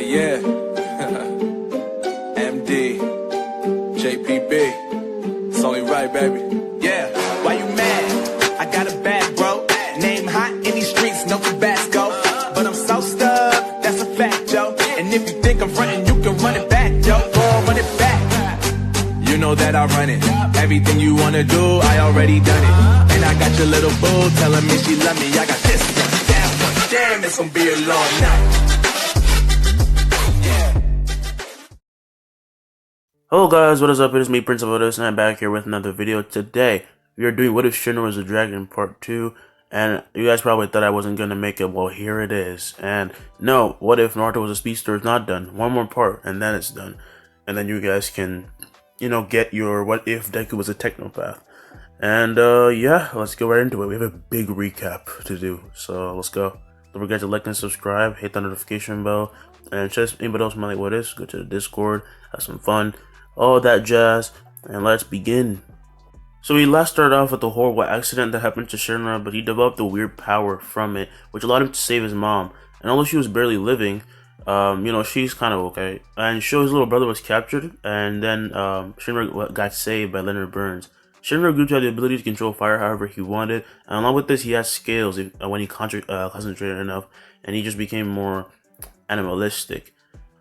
Yeah. MD. JPB. It's only right, baby. Yeah. Why you mad? I got a bad bro. Name hot in these streets, no Tabasco. But I'm so stuck, that's a fact, yo. And if you think I'm frontin', you can run it back, yo. Go on, run it back. You know that I run it. Everything you wanna do, I already done it. And I got your little boo telling me she love me. I got this. Damn, it's gonna be a long night. Hello guys, what is up? It is me, Prince of Otis, and I'm back here with another video. Today, we are doing What If Shinra Was a Dragon Part 2, and you guys probably thought I wasn't going to make it. Well, here it is. And no, What If Naruto Was a Speedster is not done. One more part, and then it's done. And then you guys can, get your What If Deku Was a Technopath. And yeah, let's go right into it. We have a big recap to do, so let's go. Don't forget to like and subscribe, hit the notification bell, and just anybody else might like what is, go to the Discord, have some fun, all that jazz, and let's begin. So he last started off with the horrible accident that happened to Shinra, but he developed a weird power from it, which allowed him to save his mom. And although she was barely living, she's kind of okay. And his little brother was captured, and then Shinra got saved by Leonard Burns. Shinra grew to have the ability to control fire however he wanted, and along with this he had scales when he concentrated enough, and he just became more animalistic.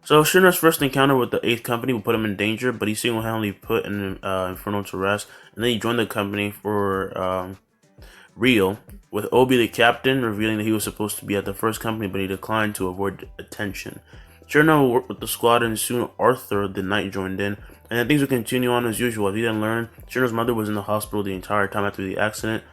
So Shinra's first encounter with the 8th Company would put him in danger, but he single-handedly put Inferno to rest, and then he joined the company for real, with Obi the captain revealing that he was supposed to be at the 1st Company, but he declined to avoid attention. Shinra worked with the squad, and soon Arthur the Knight joined in, and then things would continue on as usual. As he then learned, Shinra's mother was in the hospital the entire time after the accident,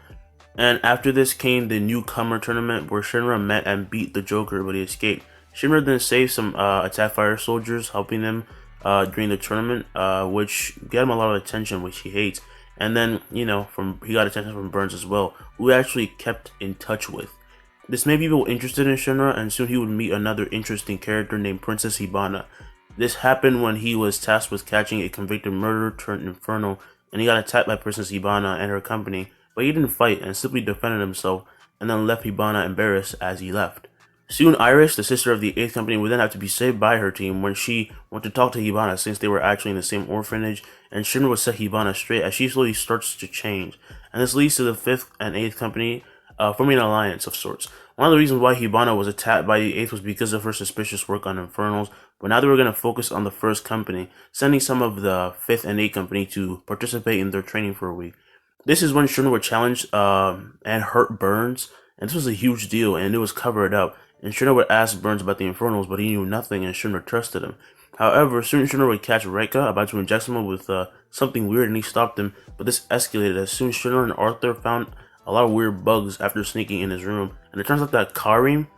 and after this came the newcomer tournament where Shinra met and beat the Joker, but he escaped. Shinra then saved some attack fire soldiers, helping them during the tournament, which got him a lot of attention, which he hates. And then, he got attention from Burns as well, who he actually kept in touch with. This made people interested in Shinra, and soon he would meet another interesting character named Princess Hibana. This happened when he was tasked with catching a convicted murderer turned Inferno, and he got attacked by Princess Hibana and her company, but he didn't fight and simply defended himself, and then left Hibana embarrassed as he left. Soon Iris, the sister of the 8th Company, would then have to be saved by her team when she went to talk to Hibana, since they were actually in the same orphanage, and Shinra would set Hibana straight as she slowly starts to change. And this leads to the 5th and 8th Company forming an alliance of sorts. One of the reasons why Hibana was attacked by the 8th was because of her suspicious work on Infernals, but now they were going to focus on the 1st Company, sending some of the 5th and 8th Company to participate in their training for a week. This is when Shinra would challenge and hurt Burns, and this was a huge deal, and it was covered up. And Shinra would ask Burns about the Infernals, but he knew nothing, and Shinra trusted him. However, soon Shinra would catch Reika about to inject someone with something weird, and he stopped him, but this escalated as soon Shinra and Arthur found a lot of weird bugs after sneaking in his room, and it turns out that Karim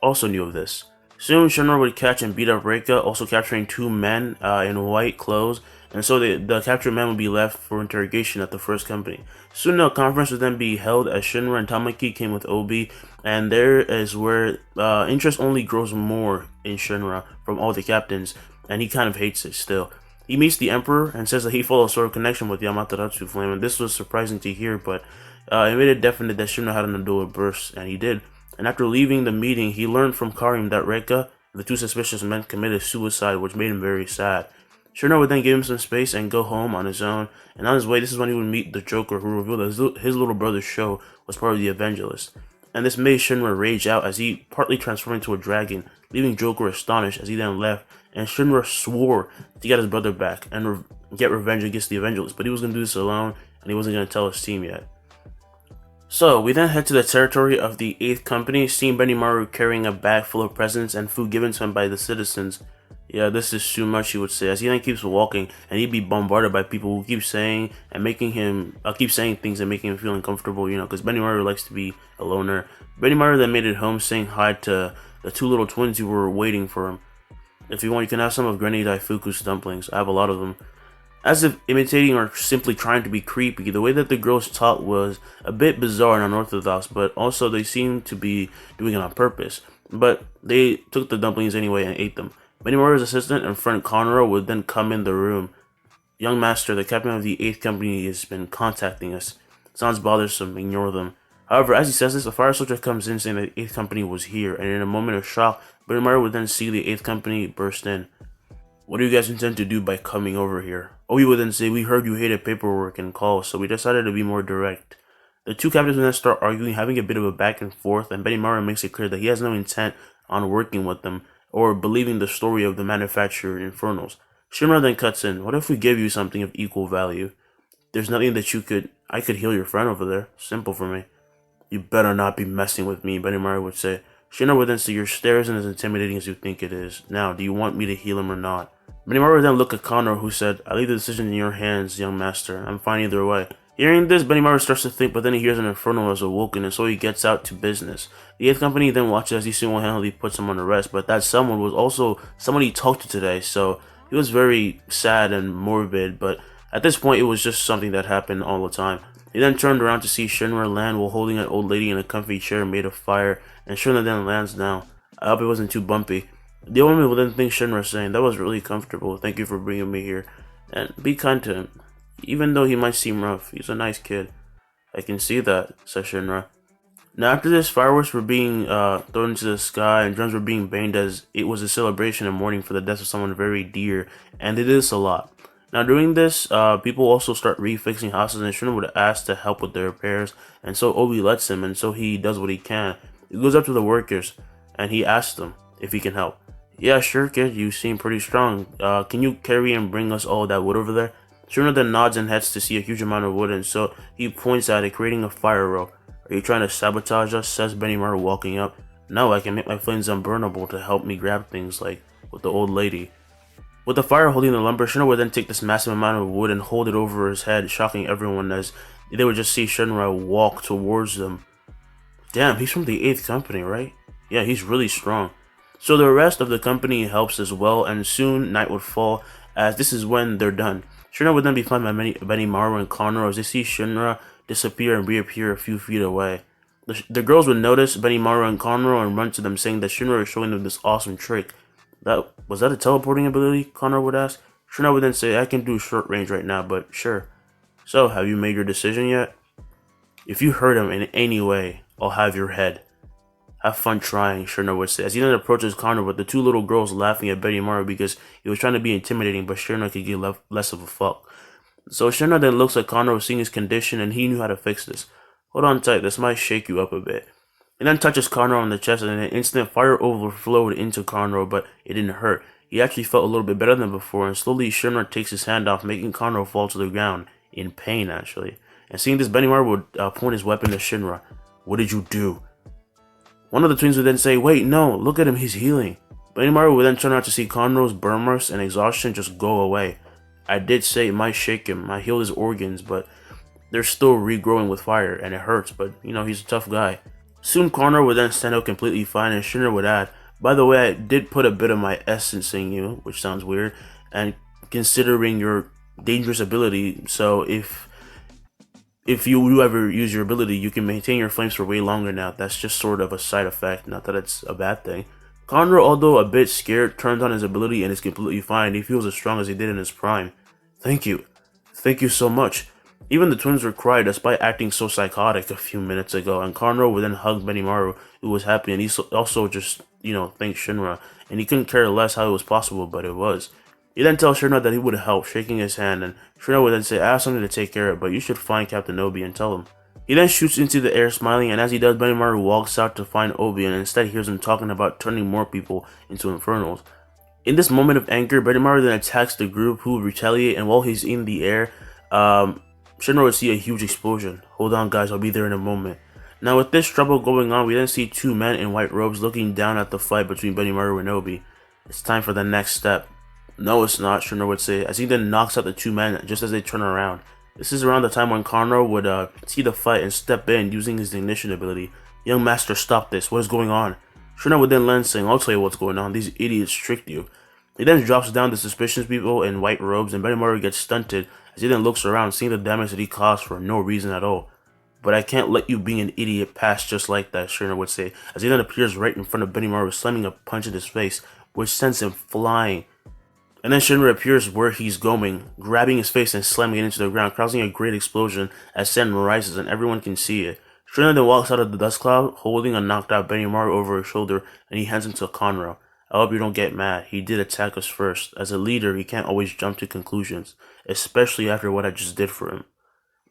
also knew of this. Soon Shinra would catch and beat up Reika, also capturing 2 men in white clothes, and so the captured men would be left for interrogation at the 1st Company. Soon a conference would then be held as Shinra and Tamaki came with Obi, and there is where interest only grows more in Shinra from all the captains, and he kind of hates it still. He meets the Emperor and says that he follows a sort of connection with the Amaterasu flame, and this was surprising to hear, but it made it definite that Shinra had an Adoa burst, and he did. And after leaving the meeting, he learned from Karim that Reika, the 2 suspicious men, committed suicide, which made him very sad. Shinra would then give him some space and go home on his own, and on his way, this is when he would meet the Joker, who revealed that his little brother's show was part of the Evangelist. And this made Shinra rage out as he partly transformed into a dragon, leaving Joker astonished as he then left, and Shinra swore to get his brother back and get revenge against the Evangelist, but he was going to do this alone, and he wasn't going to tell his team yet. So, we then head to the territory of the 8th Company, seeing Benimaru carrying a bag full of presents and food given to him by the citizens. Yeah, this is too much, he would say, as he then keeps walking, and he'd be bombarded by people who keep saying and making him, keep saying things and making him feel uncomfortable, because Benimaru likes to be a loner. Benimaru then made it home, saying hi to the 2 little twins who were waiting for him. If you want, you can have some of Granny Daifuku's dumplings. I have a lot of them. As if imitating or simply trying to be creepy, the way that the girls talked was a bit bizarre and unorthodox, but also they seemed to be doing it on purpose. But they took the dumplings anyway and ate them. Benimaru's assistant and friend Conroe would then come in the room. Young master, the captain of the 8th Company has been contacting us. Sounds bothersome, ignore them. However, as he says this, a fire soldier comes in saying that the 8th Company was here, and in a moment of shock, Benimaru would then see the 8th Company burst in. What do you guys intend to do by coming over here? Obi would then say, we heard you hated paperwork and calls, so we decided to be more direct. The two captains would then start arguing, having a bit of a back and forth, and Benimaru makes it clear that he has no intent on working with them or believing the story of the manufactured infernals. Shinra then cuts in. What if we give you something of equal value? There's nothing that I could heal your friend over there. Simple for me. You better not be messing with me, Benimaru would say. Shinra would then say, your stare isn't as intimidating as you think it is. Now, do you want me to heal him or not? Benimaru would then look at Connor, who said, I leave the decision in your hands, young master. I'm fine either way. Hearing this, Benimaru starts to think, but then he hears an infernal has awoken, and so he gets out to business. The 8th Company then watches as he single-handedly puts him on arrest, but that someone was also someone he talked to today, so he was very sad and morbid, but at this point it was just something that happened all the time. He then turned around to see Shinra land while holding an old lady in a comfy chair made of fire, and Shinra then lands down. I hope it wasn't too bumpy. The old woman will then think Shinra saying, that was really comfortable, thank you for bringing me here, and be kind to him. Even though he might seem rough, he's a nice kid. I can see that, says Shinra. Now after this, fireworks were being thrown into the sky and drums were being banged as it was a celebration and mourning for the death of someone very dear, and it is a lot. Now during this, people also start refixing houses, and Shinra would ask to help with the repairs, and so Obi lets him, and so he does what he can. He goes up to the workers, and he asks them if he can help. Yeah, sure kid, you seem pretty strong. Can you carry and bring us all that wood over there? Shinra then nods and heads to see a huge amount of wood, and so he points at it, creating a fire row. Are you trying to sabotage us? Says Benimaru, walking up. No, I can make my flames unburnable to help me grab things like with the old lady. With the fire holding the lumber, Shinra would then take this massive amount of wood and hold it over his head, shocking everyone as they would just see Shinra walk towards them. Damn, he's from the 8th Company, right? Yeah, he's really strong. So the rest of the company helps as well, and soon night would fall, as this is when they're done. Shinra would then be found by Benimaru and Connor as they see Shinra disappear and reappear a few feet away. The girls would notice Benimaru and Connor and run to them, saying that Shinra is showing them this awesome trick. Was that a teleporting ability? Connor would ask. Shinra would then say, I can do short range right now, but sure. So, have you made your decision yet? If you hurt him in any way, I'll have your head. Have fun trying, Shinra would say, as he then approaches Connor with the two little girls laughing at Benimaru because he was trying to be intimidating, but Shinra could give less of a fuck. So Shinra then looks at Connor, seeing his condition, and he knew how to fix this. Hold on tight, this might shake you up a bit. He then touches Connor on the chest, and in an instant, fire overflowed into Connor, but it didn't hurt. He actually felt a little bit better than before, and slowly Shinra takes his hand off, making Connor fall to the ground, in pain actually. And seeing this, Benimaru would point his weapon to Shinra. What did you do? One of the twins would then say, wait, no, look at him, he's healing. Benimaru would then turn out to see Conroe's burn marks and exhaustion just go away. I did say it might shake him, I healed his organs, but they're still regrowing with fire, and it hurts, but you know, he's a tough guy. Soon Conroe would then stand out completely fine, and Shinra would add, by the way, I did put a bit of my essence in you, which sounds weird, and considering your dangerous ability, so if you ever use your ability, you can maintain your flames for way longer now. That's just sort of a side effect, not that it's a bad thing. Conroe, although a bit scared, turns on his ability and is completely fine. He feels as strong as he did in his prime. Thank you. Thank you so much. Even the twins would cry despite acting so psychotic a few minutes ago, and Conroe would then hug Benimaru, who was happy, and he also just, thanked Shinra, and he couldn't care less how it was possible, but it was. He then tells Shinra that he would help, shaking his hand, and Shinra would then say, I have something to take care of, but you should find Captain Obi and tell him. He then shoots into the air smiling, and as he does, Benimaru walks out to find Obi, and instead hears him talking about turning more people into infernals. In this moment of anger, Benimaru then attacks the group, who retaliate, and while he's in the air, Shinra would see a huge explosion. Hold on guys, I'll be there in a moment. Now with this trouble going on, we then see two men in white robes looking down at the fight between Benimaru and Obi. It's time for the next step. No, it's not, Shinra would say, as he then knocks out the two men just as they turn around. This is around the time when Conroe would see the fight and step in using his ignition ability. Young master, stop this. What is going on? Shinra would then lend, saying, I'll tell you what's going on. These idiots tricked you. He then drops down the suspicious people in white robes, and Benimaru gets stunted as he then looks around, seeing the damage that he caused for no reason at all. But I can't let you being an idiot pass just like that, Shinra would say, as he then appears right in front of Benimaru, slamming a punch in his face, which sends him flying. And then Shinra appears where he's going, grabbing his face and slamming it into the ground, causing a great explosion as sand rises and everyone can see it. Shinra then walks out of the dust cloud, holding a knocked out Benimaru over his shoulder, and he hands him to Conro. I hope you don't get mad. He did attack us first. As a leader, he can't always jump to conclusions, especially after what I just did for him.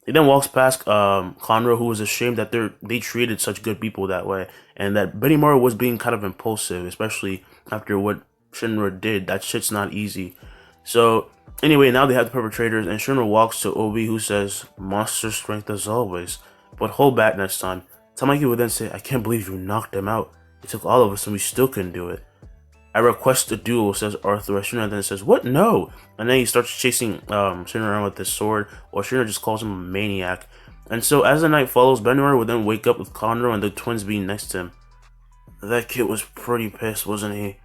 He then walks past Conro, who was ashamed that they treated such good people that way, and that Benimaru was being kind of impulsive, especially after what Shinra did. That shit's not easy. So, anyway, now they have the perpetrators, and Shinra walks to Obi, who says, monster strength as always, but hold back next time. Tamaki would then say, I can't believe you knocked him out. It took all of us and we still couldn't do it. I request a duel, says Arthur. Shinra then says, what? No! And then he starts chasing Shinra around with his sword, while Shinra just calls him a maniac. And so as the night follows, Benimaru would then wake up with Conro and the twins being next to him. That kid was pretty pissed, wasn't he?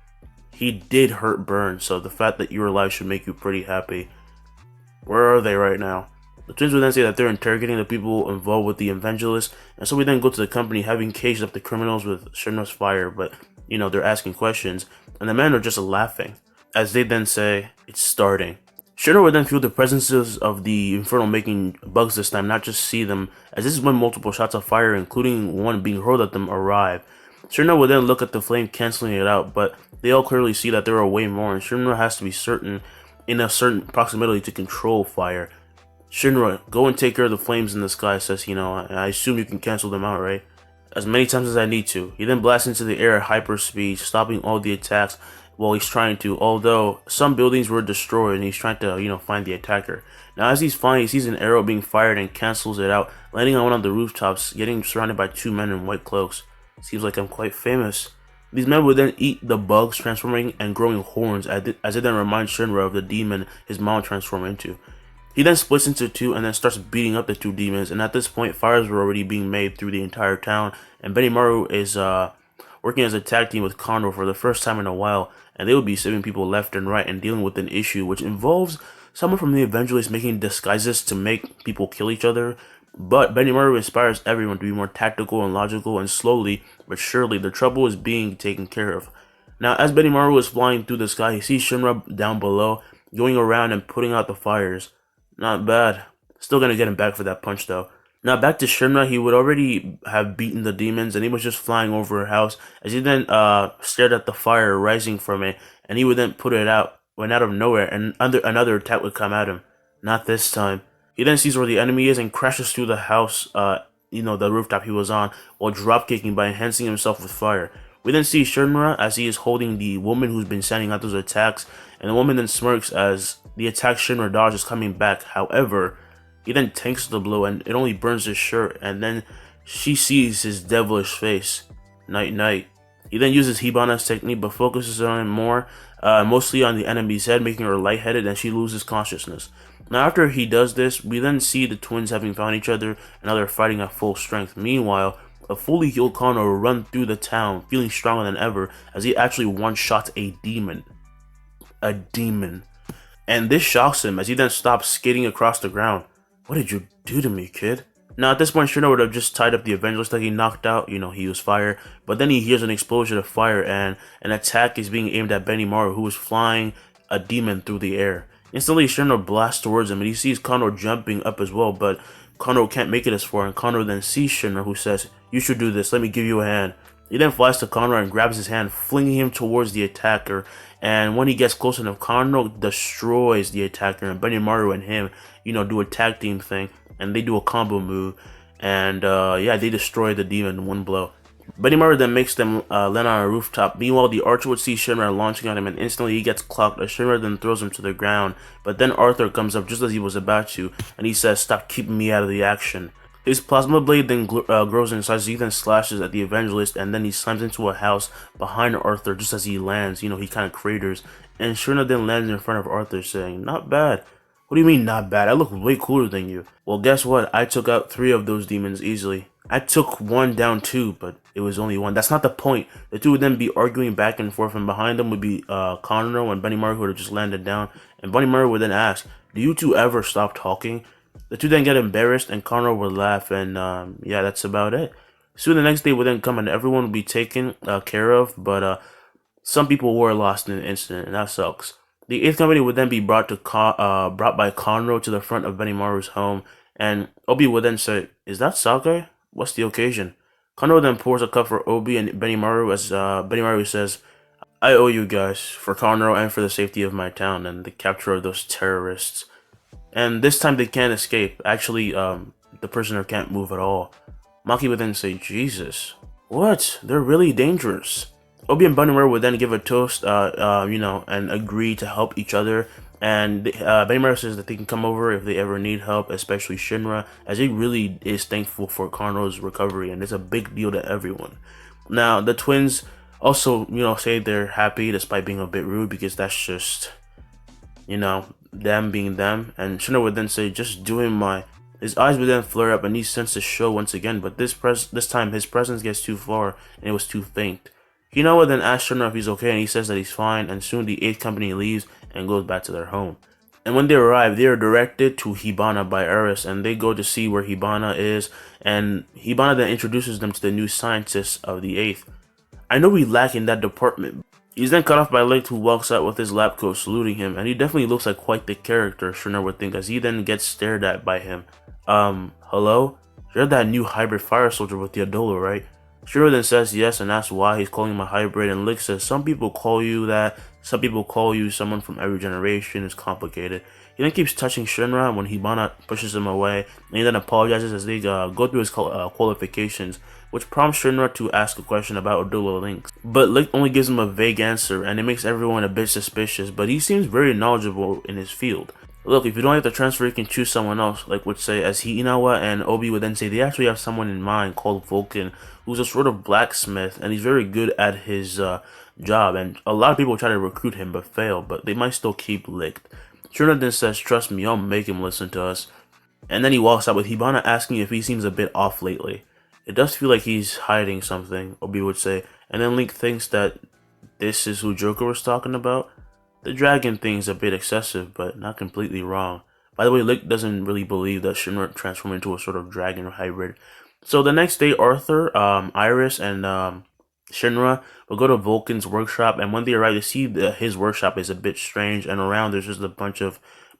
He did hurt Burn, so the fact that you're alive should make you pretty happy. Where are they right now? The twins would then say that they're interrogating the people involved with the Evangelists, and so we then go to the company having caged up the criminals with Shinra's fire, but, they're asking questions, and the men are just laughing, as they then say, it's starting. Shinra would then feel the presences of the Infernal making bugs this time, not just see them, as this is when multiple shots of fire, including one being hurled at them, arrive. Shinra would then look at the flame cancelling it out, but they all clearly see that there are way more, and Shinra has to be certain in a certain proximity to control fire. Shinra, go and take care of the flames in the sky, says I assume you can cancel them out, right? As many times as I need to. He then blasts into the air at hyperspeed, stopping all the attacks while he's trying to, although some buildings were destroyed and he's trying to, find the attacker. Now as he's flying, he sees an arrow being fired and cancels it out, landing on one of the rooftops, getting surrounded by two men in white cloaks. Seems like I'm quite famous. These men would then eat the bugs, transforming and growing horns, as it then reminds Shinra of the demon his mom transformed into. He then splits into two and then starts beating up the two demons, and at this point fires were already being made through the entire town, and Benimaru is working as a tag team with Conro for the first time in a while, and they will be saving people left and right and dealing with an issue which involves someone from the Evangelists making disguises to make people kill each other. But Benimaru inspires everyone to be more tactical and logical, and slowly but surely the trouble is being taken care of. Now as Benimaru is flying through the sky, he sees Shinra down below, going around and putting out the fires. Not bad. Still gonna get him back for that punch though. Now back to Shinra, he would already have beaten the demons and he was just flying over a house as he then stared at the fire rising from it, and he would then put it out when out of nowhere and another attack would come at him. Not this time. He then sees where the enemy is and crashes through the house, the rooftop he was on, while dropkicking by enhancing himself with fire. We then see Shinra as he is holding the woman who's been sending out those attacks, and the woman then smirks as the attack Shinra dodge is coming back. However, he then tanks the blow and it only burns his shirt, and then she sees his devilish face. Night night. He then uses Hibana's technique but focuses on it more, mostly on the enemy's head, making her lightheaded and she loses consciousness. Now after he does this, we then see the twins having found each other and now they're fighting at full strength. Meanwhile, a fully healed Kono will run through the town, feeling stronger than ever, as he actually one-shots a demon. A demon. And this shocks him as he then stops skating across the ground. What did you do to me, kid? Now at this point, Shinra would have just tied up the Evangelist that he knocked out, he used fire, but then he hears an explosion of fire and an attack is being aimed at Benimaru, who is flying a demon through the air. Instantly, Shinra blasts towards him and he sees Kono jumping up as well, but Kono can't make it as far, and Kono then sees Shinra, who says, you should do this, let me give you a hand. He then flies to Kono and grabs his hand, flinging him towards the attacker, and when he gets close enough, Kono destroys the attacker, and Benimaru and him, do a tag team thing, and they do a combo move, and they destroy the demon in one blow. Benimaru then makes them land on a rooftop. Meanwhile, the archer would see Shinra launching at him, and instantly he gets clocked as Shinra then throws him to the ground. But then Arthur comes up just as he was about to, and he says, stop keeping me out of the action. His plasma blade then grows in size, he then slashes at the Evangelist, and then he slams into a house behind Arthur just as he lands. He kind of craters, and Shinra then lands in front of Arthur saying, not bad. What do you mean not bad? I look way cooler than you. Well, guess what? I took out 3 of those demons easily. I took one down too, but it was only one. That's not the point. The two would then be arguing back and forth, and behind them would be Conro and Benimaru, who would have just landed down. And Benimaru would then ask, do you two ever stop talking? The two then get embarrassed, and Conro would laugh, and that's about it. Soon the next day would then come, and everyone would be taken care of, but some people were lost in an incident, and that sucks. The 8th company would then be brought by Conro to the front of Benimaru's home, and Obi would then say, is that Sake? What's the occasion? Kondo then pours a cup for Obi and Benimaru as Benimaru says, I owe you guys for Conroe and for the safety of my town and the capture of those terrorists. And this time they can't escape. Actually, the prisoner can't move at all. Maki would then say, Jesus, what? They're really dangerous. Obi and Benimaru would then give a toast, and agree to help each other. And Benimaru says that they can come over if they ever need help, especially Shinra, as he really is thankful for Conroe's recovery, and it's a big deal to everyone. Now, the twins also, say they're happy despite being a bit rude, because that's just, them being them. And Shinra would then say, just doing my... His eyes would then flare up and he sensed the show once again, but this time his presence gets too far and it was too faint. Hino would then ask Shinra if he's okay, and he says that he's fine, and soon the 8th company leaves and goes back to their home. And when they arrive, they are directed to Hibana by Eris, and they go to see where Hibana is, and Hibana then introduces them to the new scientists of the 8th. I know we lack in that department. He's then cut off by Licht, who walks out with his lab coat saluting him, and he definitely looks like quite the character, Shinra would think, as he then gets stared at by him. Hello? You're that new hybrid fire soldier with the Adola, right? Shinra then says yes and asks why he's calling him a hybrid, and Licht says some people call you that, some people call you someone from every generation, it's complicated. He then keeps touching Shinra when Hibana pushes him away, and he then apologizes as they go through his qualifications, which prompts Shinra to ask a question about Adola links. But Licht only gives him a vague answer, and it makes everyone a bit suspicious, but he seems very knowledgeable in his field. Look, if you don't like the transfer, you can choose someone else, like would say, as Inawa and Obi would then say they actually have someone in mind called Vulcan, who's a sort of blacksmith, and he's very good at his job, and a lot of people try to recruit him but fail, but they might still keep Licht. Shinra then says, trust me, I'll make him listen to us. And then he walks out with Hibana asking if he seems a bit off lately. It does feel like he's hiding something, Obi would say, and then Link thinks that this is who Joker was talking about. The dragon thing's a bit excessive, but not completely wrong. By the way, Lick doesn't really believe that Shinra transformed into a sort of dragon hybrid. So the next day, Arthur, Iris, and Shinra will go to Vulcan's workshop, and when they arrive, they see that his workshop is a bit strange, and around there's just a bunch of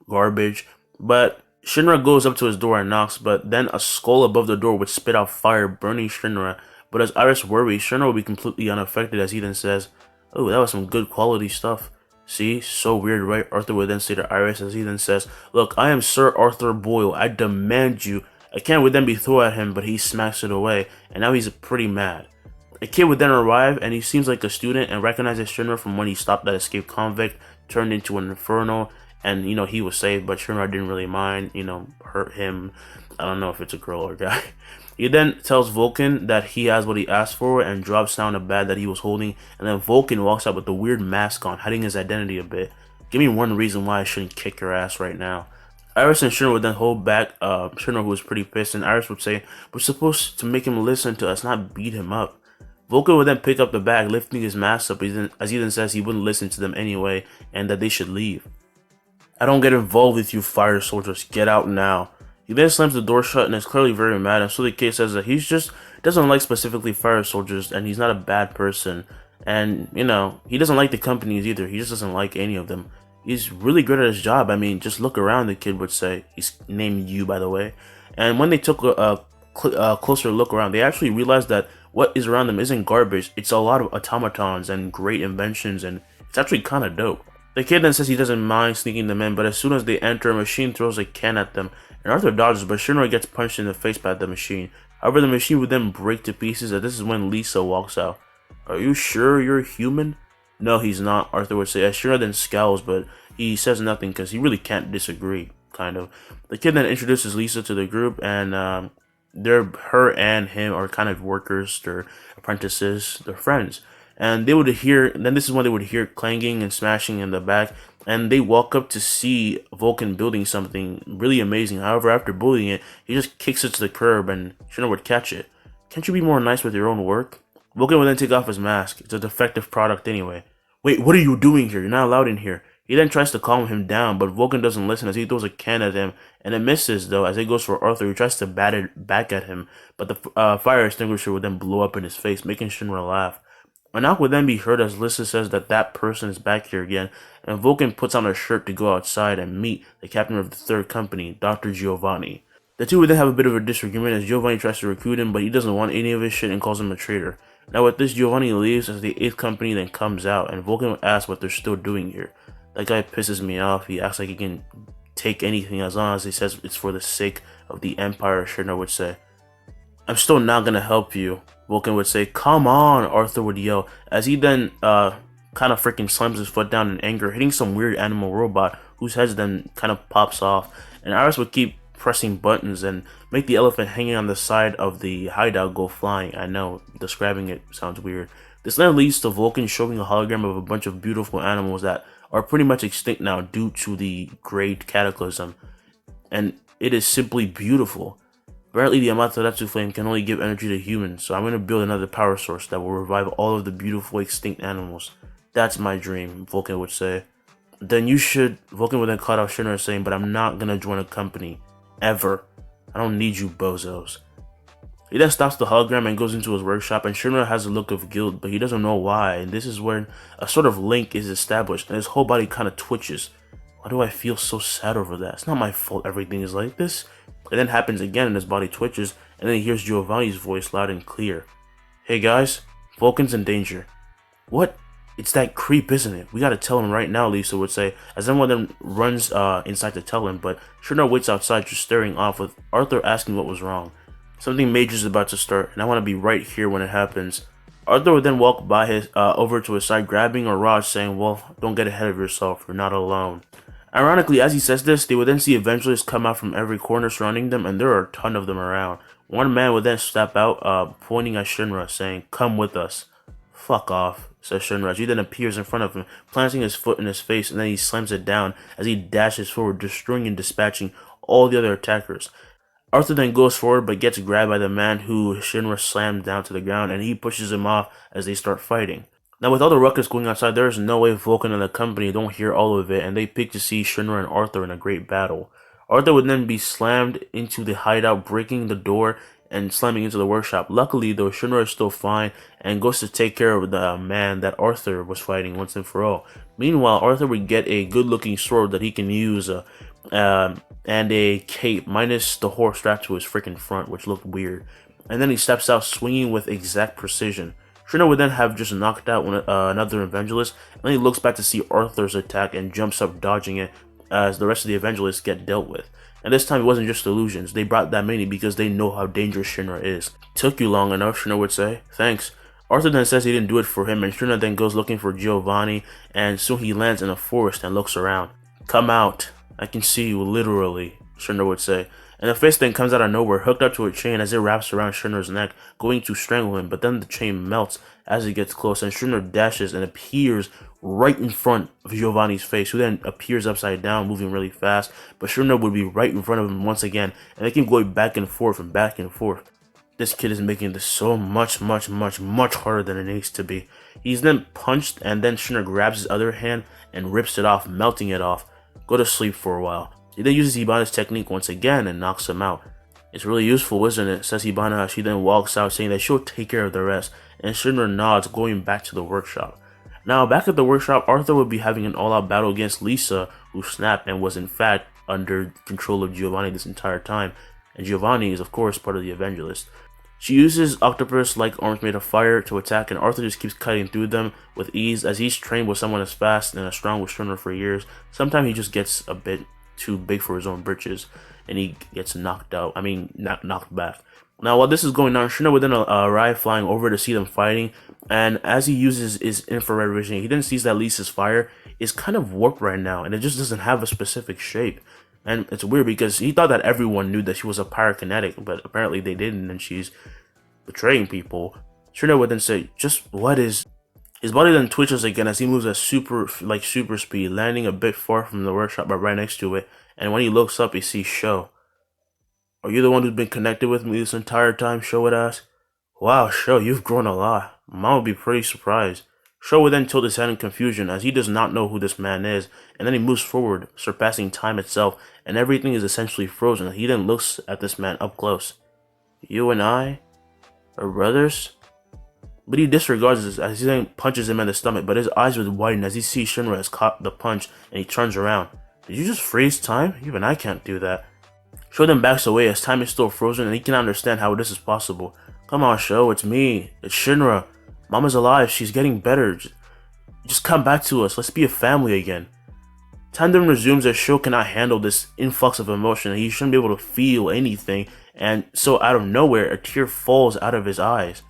garbage. But Shinra goes up to his door and knocks, but then a skull above the door would spit out fire, burning Shinra. But as Iris worries, Shinra will be completely unaffected, as he then says, oh, that was some good quality stuff. See, so weird, right? Arthur would then say to Iris as he then says, look, I am Sir Arthur Boyle. I demand you. A can would then be thrown at him, but he smacks it away, and now he's pretty mad. A kid would then arrive, and he seems like a student and recognizes Shinra from when he stopped that escaped convict, turned into an inferno, and, he was saved, but Shinra didn't really mind, hurt him. I don't know if it's a girl or a guy. He then tells Vulcan that he has what he asked for and drops down a bag that he was holding, and then Vulcan walks out with a weird mask on, hiding his identity a bit. Give me one reason why I shouldn't kick your ass right now. Iris and Shinra would then hold back Shinra, who was pretty pissed, and Iris would say, we're supposed to make him listen to us, not beat him up. Vulcan would then pick up the bag, lifting his mask up, as he then says he wouldn't listen to them anyway, and that they should leave. I don't get involved with you fire soldiers, get out now. He then slams the door shut and is clearly very mad, and so the kid says that he just doesn't like specifically fire soldiers, and he's not a bad person. And, he doesn't like the companies either, he just doesn't like any of them. He's really good at his job, I mean, just look around, the kid would say. He's named you, by the way. And when they took a closer look around, they actually realized that what is around them isn't garbage, it's a lot of automatons and great inventions, and it's actually kind of dope. The kid then says he doesn't mind sneaking them in, but as soon as they enter, a machine throws a can at them, and Arthur dodges, but Shinra gets punched in the face by the machine. However, the machine would then break to pieces, and this is when Lisa walks out. Are you sure you're human? No, he's not, Arthur would say, as Shinra then scowls, but he says nothing because he really can't disagree, kind of. The kid then introduces Lisa to the group, and her and him are kind of workers, they're apprentices, they're friends. And they would hear, then this is when they would hear clanging and smashing in the back, and they walk up to see Vulcan building something really amazing. However, after bullying it, he just kicks it to the curb, and Shinra would catch it. Can't you be more nice with your own work? Vulcan would then take off his mask. It's a defective product anyway. Wait, what are you doing here? You're not allowed in here. He then tries to calm him down, but Vulcan doesn't listen as he throws a can at him, and it misses though as it goes for Arthur, who tries to bat it back at him, but the fire extinguisher would then blow up in his face, making Shinra laugh. A knock would then be heard as Lissa says that person is back here again, and Vulcan puts on a shirt to go outside and meet the captain of the 3rd company, Dr. Giovanni. The two would then have a bit of a disagreement as Giovanni tries to recruit him, but he doesn't want any of his shit and calls him a traitor. Now with this, Giovanni leaves as the 8th company then comes out, and Vulcan asks what they're still doing here. That guy pisses me off. He acts like he can take anything as long as he says it's for the sake of the Empire, Shinra would say. I'm still not gonna help you, Vulcan would say. Come on, Arthur would yell, as he then kind of freaking slams his foot down in anger, hitting some weird animal robot whose head then kind of pops off. And Iris would keep pressing buttons and make the elephant hanging on the side of the hideout go flying. I know, describing it sounds weird. This then leads to Vulcan showing a hologram of a bunch of beautiful animals that are pretty much extinct now due to the Great Cataclysm. And it is simply beautiful. Apparently the Amaterasu flame can only give energy to humans, so I'm going to build another power source that will revive all of the beautiful extinct animals. That's my dream, Vulcan would say. Then you should, Vulcan would then cut off Shinra saying, but I'm not going to join a company. Ever. I don't need you bozos. He then stops the hologram and goes into his workshop, and Shinra has a look of guilt, but he doesn't know why, and this is where a sort of link is established, and his whole body kind of twitches. Why do I feel so sad over that? It's not my fault everything is like this. It then happens again and his body twitches, and then he hears Giovanni's voice loud and clear. Hey guys, Vulcan's in danger. What? It's that creep, isn't it? We gotta tell him right now, Lisa would say, as everyone then runs inside to tell him, but Shinra waits outside just staring off with Arthur asking what was wrong. Something major is about to start, and I want to be right here when it happens. Arthur would then walk by over to his side, grabbing a rod, saying, well, don't get ahead of yourself, you're not alone. Ironically, as he says this, they would then see evangelists come out from every corner surrounding them, and there are a ton of them around. One man would then step out, pointing at Shinra, saying, come with us. Fuck off, says Shinra. He then appears in front of him, planting his foot in his face, and then he slams it down as he dashes forward, destroying and dispatching all the other attackers. Arthur then goes forward but gets grabbed by the man who Shinra slammed down to the ground, and he pushes him off as they start fighting. Now with all the ruckus going outside, there is no way Vulcan and the company don't hear all of it, and they peek to see Shinra and Arthur in a great battle. Arthur would then be slammed into the hideout, breaking the door and slamming into the workshop. Luckily though, Shinra is still fine and goes to take care of the man that Arthur was fighting once and for all. Meanwhile, Arthur would get a good looking sword that he can use and a cape minus the horse strapped to his freaking front, which looked weird. And then he steps out swinging with exact precision. Shinra would then have just knocked out another evangelist, and then he looks back to see Arthur's attack and jumps up dodging it as the rest of the evangelists get dealt with. And this time it wasn't just illusions, they brought that many because they know how dangerous Shinra is. Took you long enough, Shinra would say. Thanks. Arthur then says he didn't do it for him, and Shinra then goes looking for Giovanni, and soon he lands in a forest and looks around. Come out. I can see you, literally, Shinra would say. And the fist then comes out of nowhere, hooked up to a chain as it wraps around Shinra's neck, going to strangle him, but then the chain melts as it gets close, and Shinra dashes and appears right in front of Giovanni's face, who then appears upside down, moving really fast, but Shinra would be right in front of him once again, and they keep going back and forth and back and forth. This kid is making this so much harder than it needs to be. He's then punched, and then Shinra grabs his other hand and rips it off, melting it off. Go to sleep for a while. He then uses Hibana's technique once again and knocks him out. It's really useful, isn't it? Says Hibana as she then walks out, saying that she'll take care of the rest, and Shinra nods, going back to the workshop. Now, back at the workshop, Arthur would be having an all-out battle against Lisa, who snapped and was in fact under control of Giovanni this entire time, and Giovanni is of course part of the Evangelist. She uses octopus-like arms made of fire to attack, and Arthur just keeps cutting through them with ease as he's trained with someone as fast and as strong with Shinra for years. Sometimes he just gets a bit too big for his own britches, and he gets knocked back. Now, while this is going on, Shinra would then arrive flying over to see them fighting, and as he uses his infrared vision, he then sees that Lisa's fire is kind of warped right now, and it just doesn't have a specific shape. And it's weird because he thought that everyone knew that she was a pyrokinetic, but apparently they didn't, and she's betraying people. Shinra would then say, just what is... His body then twitches again as he moves at super speed, landing a bit far from the workshop but right next to it, and when he looks up he sees Sho. Are you the one who's been connected with me this entire time? Sho would ask. Wow, Sho, you've grown a lot. Mom would be pretty surprised. Sho would then tilt his head in confusion as he does not know who this man is, and then he moves forward, surpassing time itself, and everything is essentially frozen. He then looks at this man up close. You and I are brothers? But he disregards this as he then punches him in the stomach, but his eyes would widen as he sees Shinra has caught the punch, and he turns around. Did you just freeze time? Even I can't do that. Sho then backs away as time is still frozen and he cannot understand how this is possible. Come on, Sho, it's me. It's Shinra. Mama's alive. She's getting better. Just come back to us. Let's be a family again. Time then resumes as Sho cannot handle this influx of emotion and he shouldn't be able to feel anything, and so out of nowhere, a tear falls out of his eyes.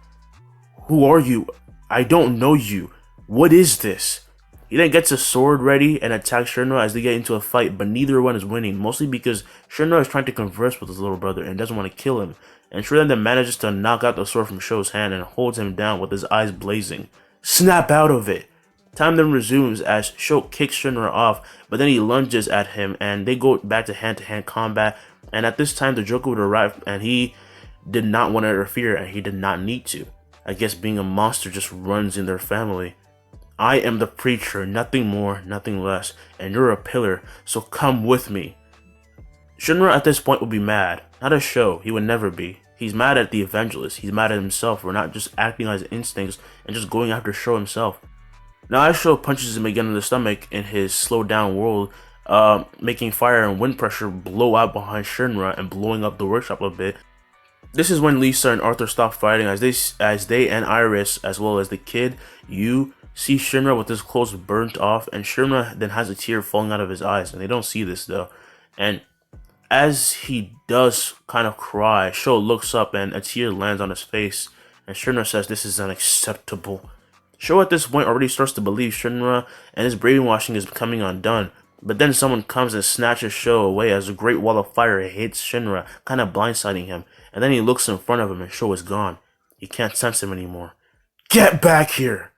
Who are you? I don't know you. What is this? He then gets a sword ready and attacks Shinra as they get into a fight, but neither one is winning, mostly because Shinra is trying to converse with his little brother and doesn't want to kill him, and Shinra then manages to knock out the sword from Sho's hand and holds him down with his eyes blazing. Snap out of it! Time then resumes as Sho kicks Shinra off, but then he lunges at him and they go back to hand combat, and at this time the Joker would arrive and he did not want to interfere and he did not need to. I guess being a monster just runs in their family. I am the preacher, nothing more, nothing less, and you're a pillar, so come with me. Shinra at this point would be mad. Not at Sho, he would never be. He's mad at the evangelist, he's mad at himself for not just acting on his instincts and just going after Sho himself. Now as Sho punches him again in the stomach in his slowed down world, making fire and wind pressure blow out behind Shinra and blowing up the workshop a bit. This is when Lisa and Arthur stop fighting as they and Iris, as well as the kid, Yu, see Shinra with his clothes burnt off, and Shinra then has a tear falling out of his eyes, and they don't see this though. And as he does kind of cry, Sho looks up and a tear lands on his face, and Shinra says this is unacceptable. Sho at this point already starts to believe Shinra and his brainwashing is becoming undone, but then someone comes and snatches Sho away as a great wall of fire hits Shinra, kind of blindsiding him, and then he looks in front of him and Sho is gone. He can't sense him anymore. Get back here!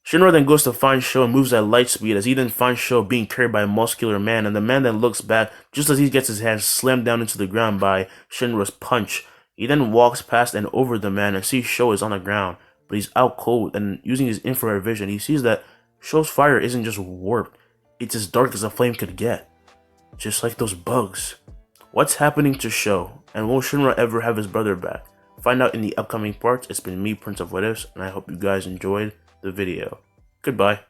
Shinra then goes to find Sho and moves at light speed as he then finds Sho being carried by a muscular man, and the man then looks back just as he gets his hand slammed down into the ground by Shinra's punch. He then walks past and over the man and sees Sho is on the ground, but he's out cold, and using his infrared vision, he sees that Sho's fire isn't just warped, it's as dark as a flame could get. Just like those bugs. What's happening to Sho, and will Shinra ever have his brother back? Find out in the upcoming parts. It's been me, Prince of What Ifs, and I hope you guys enjoyed the video. Goodbye.